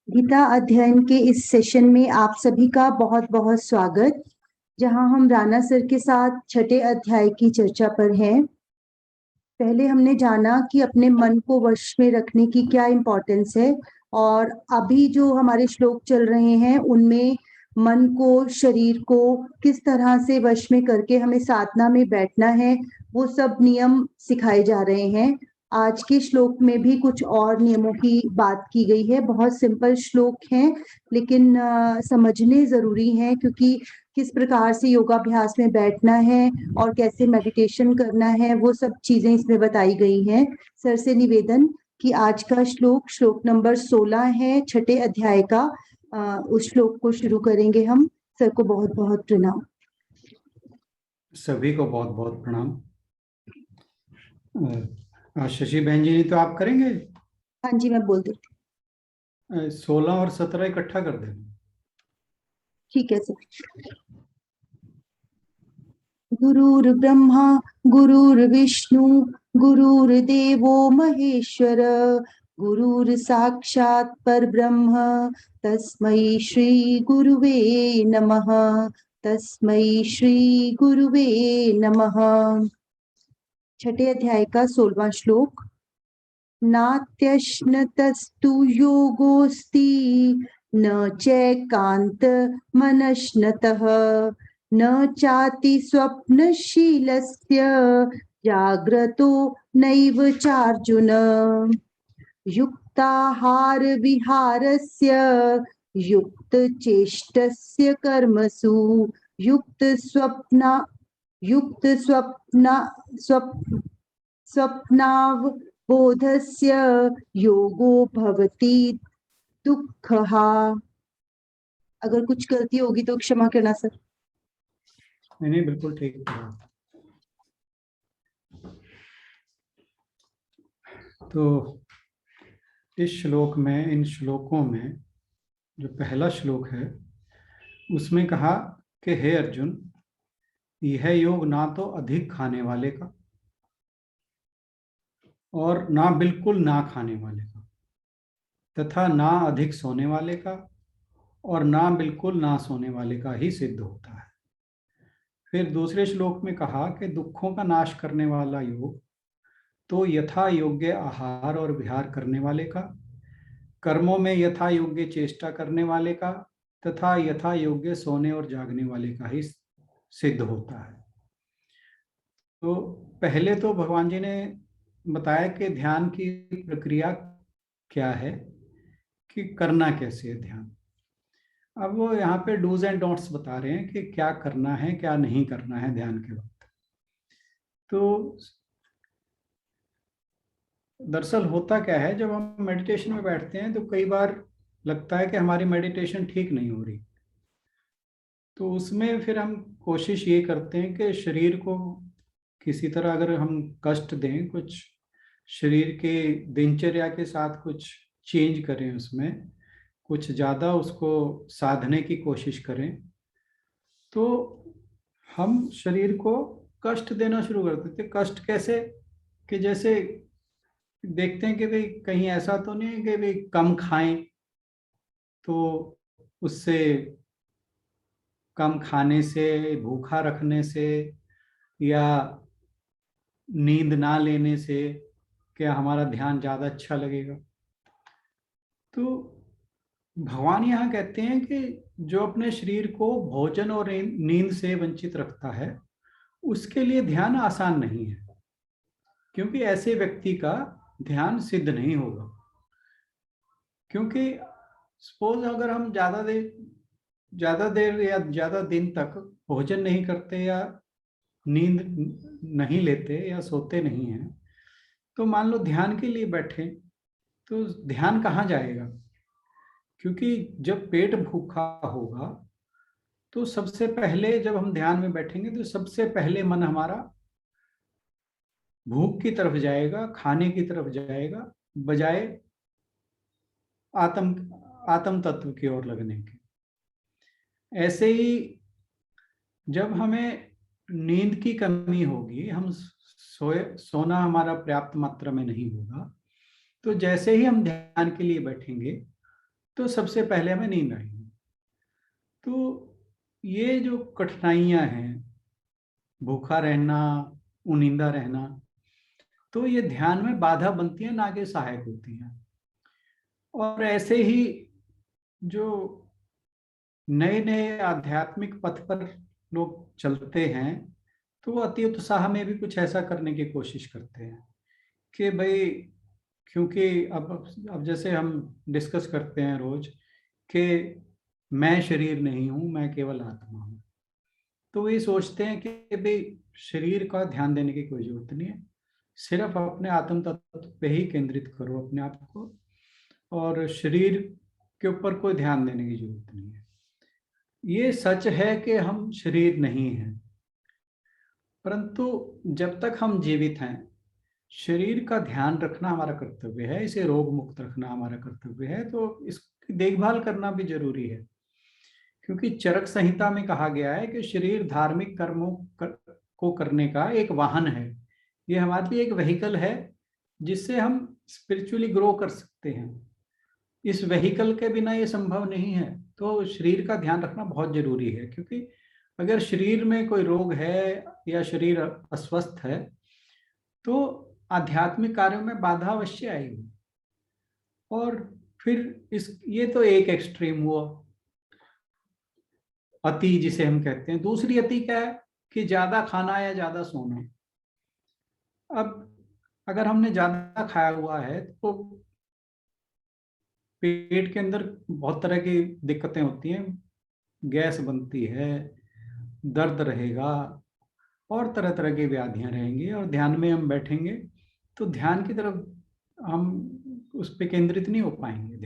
गीता अध्ययन के इस सेशन में आप सभी का बहुत बहुत स्वागत। जहां हम राणा सर के साथ छठे अध्याय की चर्चा पर हैं। पहले हमने जाना कि अपने मन को वश में रखने की क्या इम्पोर्टेंस है, और अभी जो हमारे श्लोक चल रहे हैं उनमें मन को, शरीर को किस तरह से वश में करके हमें साधना में बैठना है, वो सब नियम सिखाए जा रहे हैं। आज के श्लोक में भी कुछ और नियमों की बात की गई है। बहुत सिंपल श्लोक हैं, लेकिन समझने जरूरी हैं, क्योंकि किस प्रकार से योगाभ्यास में बैठना है और कैसे मेडिटेशन करना है, वो सब चीजें इसमें बताई गई हैं। सर से निवेदन कि आज का श्लोक नंबर 16 है छठे अध्याय का। उस श्लोक को शुरू करेंगे हम। सर को बहुत बहुत प्रणाम। सभी को बहुत बहुत प्रणाम। शशि बहन जी, तो आप करेंगे? हाँ जी, मैं बोल देती। 16 और 17 इकट्ठा कर देना। ठीक है सर। गुरुर्ब्रह्मा गुरुर्विष्णु गुरुर्देवो महेश्वर, गुरुर्साक्षात् परब्रह्म तस्मै श्री गुरुवे नमः। तस्मै श्री गुरुवे नमः। छठे अध्याय का 16वां श्लोक। नात्यश्नतस्तु योगोस्ति न चैकान्त मनश्नतः, न चाति स्वप्नशीलस्य जाग्रतो नैव चार्जुन। युक्ताहार विहारस्य युक्तचेष्टस्य कर्मसु युक्त स्वप्ना स्वप्नावबोधस्य योगो भवति दुःखः। अगर कुछ गलती होगी तो क्षमा करना सर। नहीं, बिल्कुल ठीक है। तो इस श्लोक में, इन श्लोकों में जो पहला श्लोक है उसमें कहा कि हे अर्जुन, यह योग ना तो अधिक खाने वाले का और ना बिल्कुल ना खाने वाले का, तथा ना अधिक सोने वाले का और ना बिल्कुल ना सोने वाले का ही सिद्ध होता है। फिर दूसरे श्लोक में कहा कि दुखों का नाश करने वाला योग तो यथा योग्य आहार और विहार करने वाले का, कर्मों में यथा योग्य चेष्टा करने वाले का तथा यथा योग्य सोने और जागने वाले का ही सिद्ध होता है। तो पहले तो भगवान जी ने बताया कि ध्यान की प्रक्रिया क्या है, कि करना कैसे है ध्यान। अब वो यहाँ पे डूज एंड डोंट्स बता रहे हैं कि क्या करना है, क्या नहीं करना है ध्यान के वक्त। तो दरअसल होता क्या है, जब हम मेडिटेशन में बैठते हैं तो कई बार लगता है कि हमारी मेडिटेशन ठीक नहीं हो रही। तो उसमें फिर हम कोशिश ये करते हैं कि शरीर को किसी तरह अगर हम कष्ट दें, कुछ शरीर के दिनचर्या के साथ कुछ चेंज करें, उसमें कुछ ज़्यादा उसको साधने की कोशिश करें, तो हम शरीर को कष्ट देना शुरू कर देते हैं। कष्ट कैसे? कि जैसे देखते हैं कि भाई कहीं ऐसा तो नहीं है कि भाई कम खाएं, तो उससे, कम खाने से, भूखा रखने से या नींद ना लेने से क्या हमारा ध्यान ज़्यादा अच्छा लगेगा? तो भगवान यहाँ कहते हैं कि जो अपने शरीर को भोजन और नींद से वंचित रखता है उसके लिए ध्यान आसान नहीं है, क्योंकि ऐसे व्यक्ति का ध्यान सिद्ध नहीं होगा। क्योंकि सपोज अगर हम ज़्यादा देर या ज़्यादा दिन तक भोजन नहीं करते या नींद नहीं लेते या सोते नहीं हैं, तो मान लो ध्यान के लिए बैठे, तो ध्यान कहाँ जाएगा? क्योंकि जब पेट भूखा होगा तो सबसे पहले जब हम ध्यान में बैठेंगे तो सबसे पहले मन हमारा भूख की तरफ जाएगा, खाने की तरफ जाएगा, बजाय आत्म तत्व की ओर लगने के। ऐसे ही जब हमें नींद की कमी होगी, हम सोना हमारा पर्याप्त मात्रा में नहीं होगा, तो जैसे ही हम ध्यान के लिए बैठेंगे तो सबसे पहले हमें नींद आएगी। तो ये जो कठिनाइयां हैं, भूखा रहना, उनिंदा रहना, तो ये ध्यान में बाधा बनती है, ना कि सहायक होती है। और ऐसे ही जो नए नए आध्यात्मिक पथ पर लोग चलते हैं, तो वो अति उत्साह में भी कुछ ऐसा करने की कोशिश करते हैं कि भाई, क्योंकि अब जैसे हम डिस्कस करते हैं रोज कि मैं शरीर नहीं हूं, मैं केवल आत्मा हूं। तो वे सोचते हैं कि भाई शरीर का ध्यान देने की कोई जरूरत नहीं है, सिर्फ अपने आत्म तत्व पे ही केंद्रित करो अपने आप को, और शरीर के ऊपर कोई ध्यान देने की जरूरत नहीं है। ये सच है कि हम शरीर नहीं हैं, परंतु जब तक हम जीवित हैं, शरीर का ध्यान रखना हमारा कर्तव्य है, इसे रोग मुक्त रखना हमारा कर्तव्य है। तो इसकी देखभाल करना भी जरूरी है, क्योंकि चरक संहिता में कहा गया है कि शरीर धार्मिक कर्मों को करने का एक वाहन है। ये हमारे लिए एक व्हीकल है जिससे हम स्पिरिचुअली ग्रो कर सकते हैं। इस व्हीकल के बिना ये संभव नहीं है। तो शरीर का ध्यान रखना बहुत जरूरी है, क्योंकि अगर शरीर में कोई रोग है या शरीर अस्वस्थ है, तो आध्यात्मिक कार्यों में बाधा अवश्य आएगी। और फिर ये तो एक एक्सट्रीम हुआ, अति जिसे हम कहते हैं। दूसरी अति क्या है कि ज्यादा खाना या ज्यादा सोना। अब अगर हमने ज्यादा खाया हुआ है तो पेट के अंदर बहुत तरह की दिक्कतें होती हैं, गैस बनती है, दर्द रहेगा, और तरह तरह की व्याधियां रहेंगी। और ध्यान में हम बैठेंगे तो ध्यान की तरफ हम उस पर केंद्रित नहीं हो पाएंगे।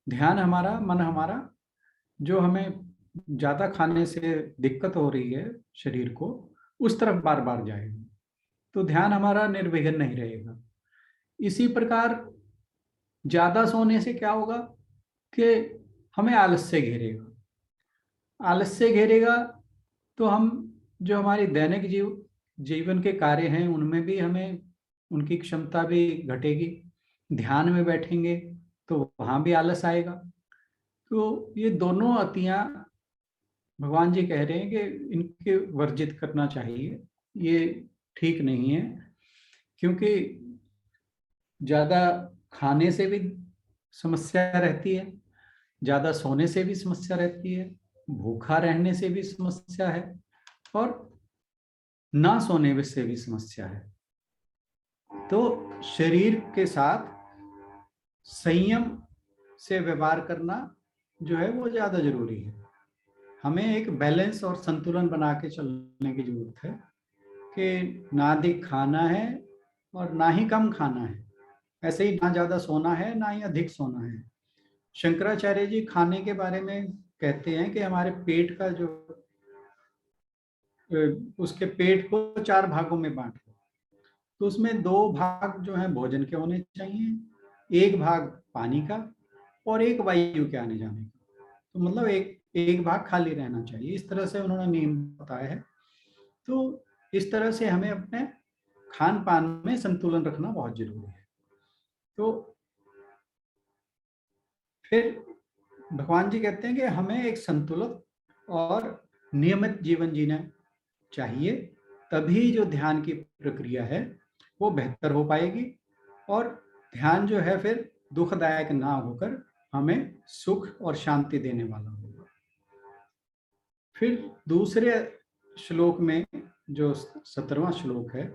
ध्यान हमारा, मन हमारा, जो हमें ज्यादा खाने से दिक्कत हो रही है शरीर को, उस तरफ बार बार जाएगा। तो ध्यान हमारा निर्विघ्न नहीं रहेगा। इसी प्रकार ज्यादा सोने से क्या होगा कि हमें आलस्य घेरेगा। आलस्य घेरेगा तो हम जो हमारी दैनिक जीवन के कार्य हैं उनमें भी हमें उनकी क्षमता भी घटेगी। ध्यान में बैठेंगे तो वहां भी आलस आएगा। तो ये दोनों अतियां भगवान जी कह रहे हैं कि इनके वर्जित करना चाहिए। ये ठीक नहीं है, क्योंकि ज्यादा खाने से भी समस्या रहती है, ज्यादा सोने से भी समस्या रहती है, भूखा रहने से भी समस्या है, और ना सोने से भी समस्या है। तो शरीर के साथ संयम से व्यवहार करना जो है वो ज्यादा जरूरी है। हमें एक बैलेंस और संतुलन बना के चलने की जरूरत है कि ना अधिक खाना है और ना ही कम खाना है, ऐसे ही ना ज्यादा सोना है ना ही अधिक सोना है। शंकराचार्य जी खाने के बारे में कहते हैं कि हमारे पेट का जो उसके पेट को 4 भागों में बांट दो। तो उसमें 2 भाग जो है भोजन के होने चाहिए, 1 भाग पानी का और 1 वायु के आने जाने का। तो मतलब एक भाग खाली रहना चाहिए। इस तरह से उन्होंने नियम बताया है। तो इस तरह से हमें अपने खान पान में संतुलन रखना बहुत जरूरी है। तो फिर भगवान जी कहते हैं कि हमें एक संतुलित और नियमित जीवन जीना चाहिए, तभी जो ध्यान की प्रक्रिया है वो बेहतर हो पाएगी, और ध्यान जो है फिर दुखदायक ना होकर हमें सुख और शांति देने वाला होगा। फिर दूसरे श्लोक में, जो 17वां श्लोक है,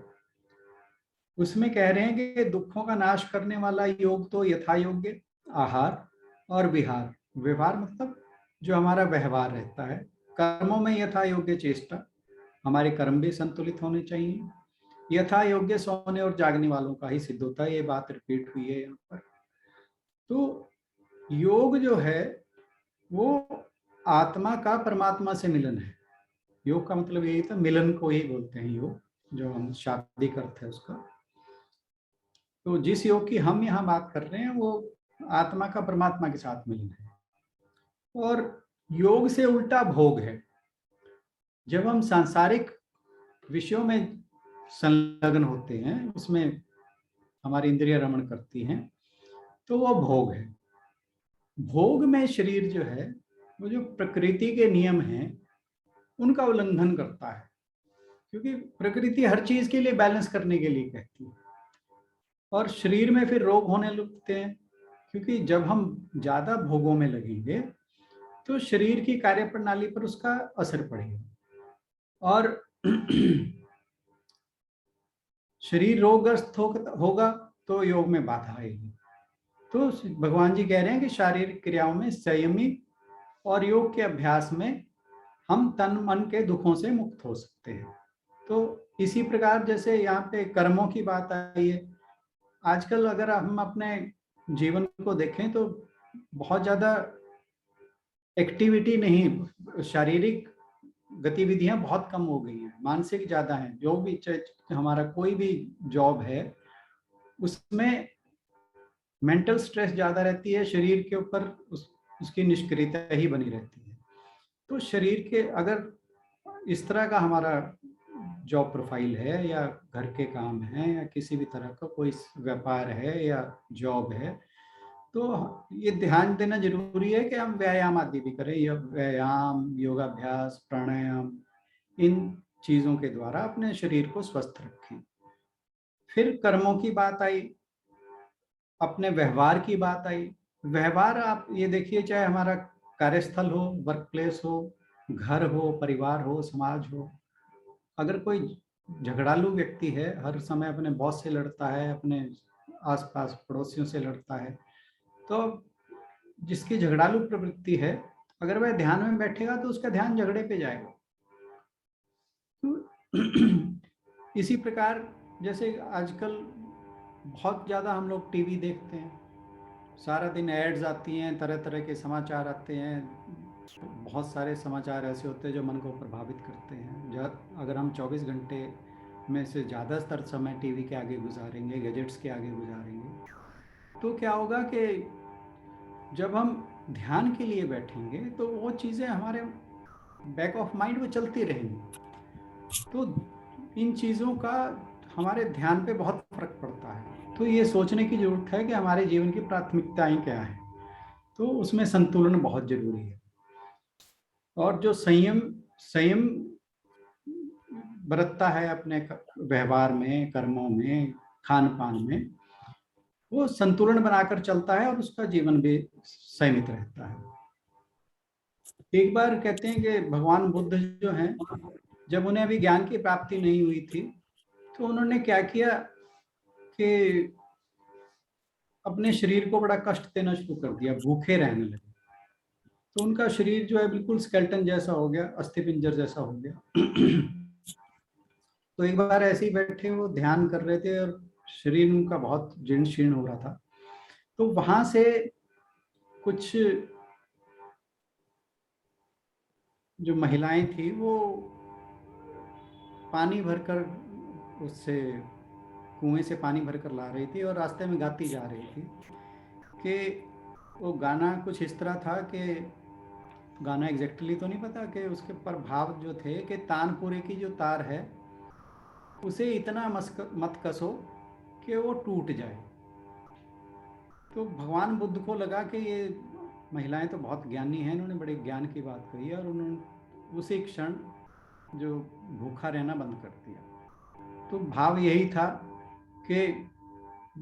उसमें कह रहे हैं कि दुखों का नाश करने वाला योग तो यथा योग्य आहार और विहार। व्यवहार मतलब जो हमारा व्यवहार रहता है, कर्मों में यथा योग्य चेष्टा, हमारे कर्म भी संतुलित होने चाहिए। यथा योग्य सोने और जागने वालों का ही सिद्ध होता है, ये बात रिपीट हुई है यहाँ पर। तो योग जो है वो आत्मा का परमात्मा से मिलन है। योग का मतलब यही था, मिलन को ही बोलते हैं योग, जो हम शाब्दिक अर्थ है उसका। तो जिस योग की हम यहाँ बात कर रहे हैं वो आत्मा का परमात्मा के साथ मिलन है। और योग से उल्टा भोग है। जब हम सांसारिक विषयों में संलग्न होते हैं, उसमें हमारी इंद्रियां रमण करती हैं, तो वो भोग है। भोग में शरीर जो है वो जो प्रकृति के नियम हैं उनका उल्लंघन करता है, क्योंकि प्रकृति हर चीज के लिए बैलेंस करने के लिए कहती है। और शरीर में फिर रोग होने लगते हैं, क्योंकि जब हम ज्यादा भोगों में लगेंगे तो शरीर की कार्यप्रणाली पर उसका असर पड़ेगा और शरीर रोगग्रस्त होगा तो योग में बाधा आएगी। तो भगवान जी कह रहे हैं कि शारीरिक क्रियाओं में संयमी और योग के अभ्यास में हम तन मन के दुखों से मुक्त हो सकते हैं। तो इसी प्रकार जैसे यहाँ पे कर्मों की बात आई है, आजकल अगर हम अपने जीवन को देखें तो बहुत ज्यादा एक्टिविटी नहीं, शारीरिक गतिविधियां बहुत कम हो गई हैं, मानसिक ज्यादा हैं। जो भी हमारा कोई भी जॉब है उसमें मेंटल स्ट्रेस ज्यादा रहती है, शरीर के ऊपर उसकी निष्क्रियता ही बनी रहती है। तो शरीर के अगर इस तरह का हमारा जॉब प्रोफाइल है या घर के काम है या किसी भी तरह का कोई व्यापार है या जॉब है, तो ये ध्यान देना जरूरी है कि हम व्यायाम आदि भी करें, या व्यायाम, योगाभ्यास, प्राणायाम, इन चीजों के द्वारा अपने शरीर को स्वस्थ रखें। फिर कर्मों की बात आई, अपने व्यवहार की बात आई। व्यवहार आप ये देखिए, चाहे हमारा कार्यस्थल हो, वर्क प्लेस हो, घर हो, परिवार हो, समाज हो, अगर कोई झगड़ालू व्यक्ति है, हर समय अपने बॉस से लड़ता है, अपने आसपास पड़ोसियों से लड़ता है, तो जिसकी झगड़ालू प्रवृत्ति है, अगर वह ध्यान में बैठेगा तो उसका ध्यान झगड़े पे जाएगा। तो इसी प्रकार जैसे आजकल बहुत ज़्यादा हम लोग टीवी देखते हैं, सारा दिन एड्स आती हैं, तरह तरह के समाचार आते हैं, बहुत सारे समाचार ऐसे होते हैं जो मन को प्रभावित करते हैं। अगर हम 24 घंटे में से ज़्यादातर समय टीवी के आगे गुजारेंगे, गैजेट्स के आगे गुजारेंगे, तो क्या होगा कि जब हम ध्यान के लिए बैठेंगे तो वो चीज़ें हमारे बैक ऑफ माइंड में चलती रहेंगी। तो इन चीज़ों का हमारे ध्यान पे बहुत फर्क पड़ता है। तो ये सोचने की जरूरत है कि हमारे जीवन की प्राथमिकताएं क्या हैं, तो उसमें संतुलन बहुत जरूरी है। और जो संयम बरतता है अपने व्यवहार में, कर्मों में, खान पान में, वो संतुलन बनाकर चलता है और उसका जीवन भी संयमित रहता है। एक बार कहते हैं कि भगवान बुद्ध जो हैं, जब उन्हें अभी ज्ञान की प्राप्ति नहीं हुई थी, तो उन्होंने क्या किया कि अपने शरीर को बड़ा कष्ट देना शुरू कर दिया, भूखे रहने लगे। तो उनका शरीर जो है बिल्कुल स्केलेटन जैसा हो गया, अस्थि पिंजर जैसा हो गया। तो एक बार ऐसे ही बैठे वो ध्यान कर रहे थे और शरीर उनका बहुत जीर्ण शीर्ण हो रहा था। तो वहां से कुछ जो महिलाएं थी वो पानी भरकर, उससे कुएं से पानी भरकर ला रही थी और रास्ते में गाती जा रही थी कि वो गाना कुछ इस तरह था कि गाना एग्जैक्टली तो नहीं पता, कि उसके प्रभाव जो थे कि तानपुरे की जो तार है उसे इतना मत कसो कि वो टूट जाए। तो भगवान बुद्ध को लगा कि ये महिलाएं तो बहुत ज्ञानी हैं, इन्होंने बड़े ज्ञान की बात कही है, और उन्होंने उसी क्षण जो भूखा रहना बंद कर दिया। तो भाव यही था कि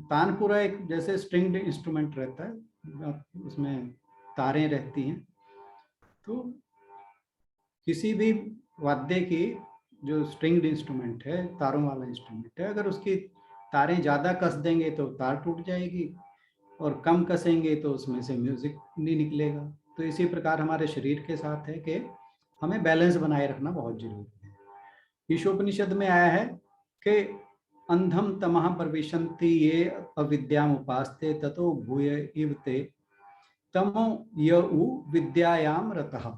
तानपुरा एक जैसे स्ट्रिंग्ड इंस्ट्रूमेंट रहता है, उसमें तारें रहती हैं, तो किसी भी वाद्य की जो स्ट्रिंग्ड इंस्ट्रूमेंट है, तारों वाला इंस्ट्रूमेंट है, अगर उसकी तारें ज़्यादा कस देंगे तो तार टूट जाएगी और कम कसेंगे तो उसमें से म्यूजिक नहीं निकलेगा। तो इसी प्रकार हमारे शरीर के साथ है कि हमें बैलेंस बनाए रखना बहुत जरूरी है। ईशोपनिषद में आया है कि अंधम तमः प्रविशन्ति ये अविद्याम उपास्ते ततो भूय इव ते तमो यउ विद्यायाम रतः।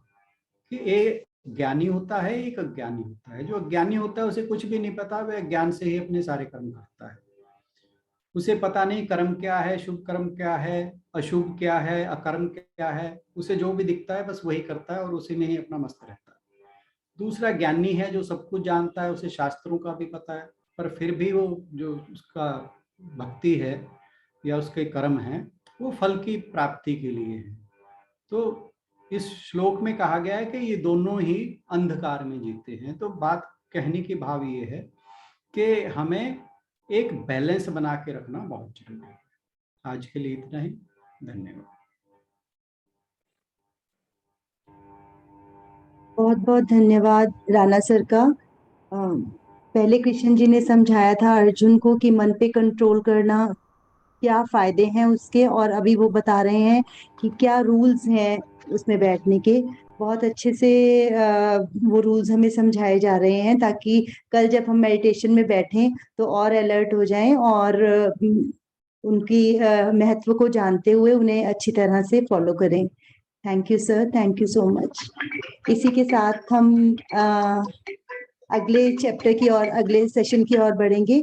कि एक ज्ञानी होता है, एक अज्ञानी होता है। जो अज्ञानी होता है उसे कुछ भी नहीं पता, वह ज्ञान से ही अपने सारे कर्म करता है। उसे पता नहीं कर्म क्या है, शुभ कर्म क्या है, अशुभ क्या है, अकर्म क्या है, उसे जो भी दिखता है बस वही करता है और उसी में ही अपना मस्त रहता है। दूसरा ज्ञानी है जो सब कुछ जानता है, उसे शास्त्रों का भी पता है, पर फिर भी वो जो उसका भक्ति है या उसके कर्म है वो फल की प्राप्ति के लिए है। तो इस श्लोक में कहा गया है कि ये दोनों ही अंधकार में जीते हैं। तो बात कहने की भाव ये है कि हमें एक बैलेंस बना के रखना बहुत जरूरी है। आज के लिए इतना ही, धन्यवाद। बहुत बहुत धन्यवाद राणा सर का। पहले कृष्ण जी ने समझाया था अर्जुन को कि मन पे कंट्रोल करना क्या फायदे हैं उसके, और अभी वो बता रहे हैं कि क्या रूल्स हैं उसमें बैठने के। बहुत अच्छे से वो रूल्स हमें समझाए जा रहे हैं ताकि कल जब हम मेडिटेशन में बैठें तो और अलर्ट हो जाएं और उनकी महत्व को जानते हुए उन्हें अच्छी तरह से फॉलो करें। Thank you sir, thank you so much. इसी के साथ हम अगले चैप्टर की और अगले सेशन की ओर बढ़ेंगे।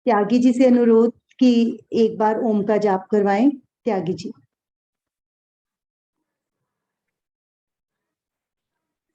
त्यागी जी से अनुरोध कि एक बार ओम का जाप करवाएं। त्यागी जी।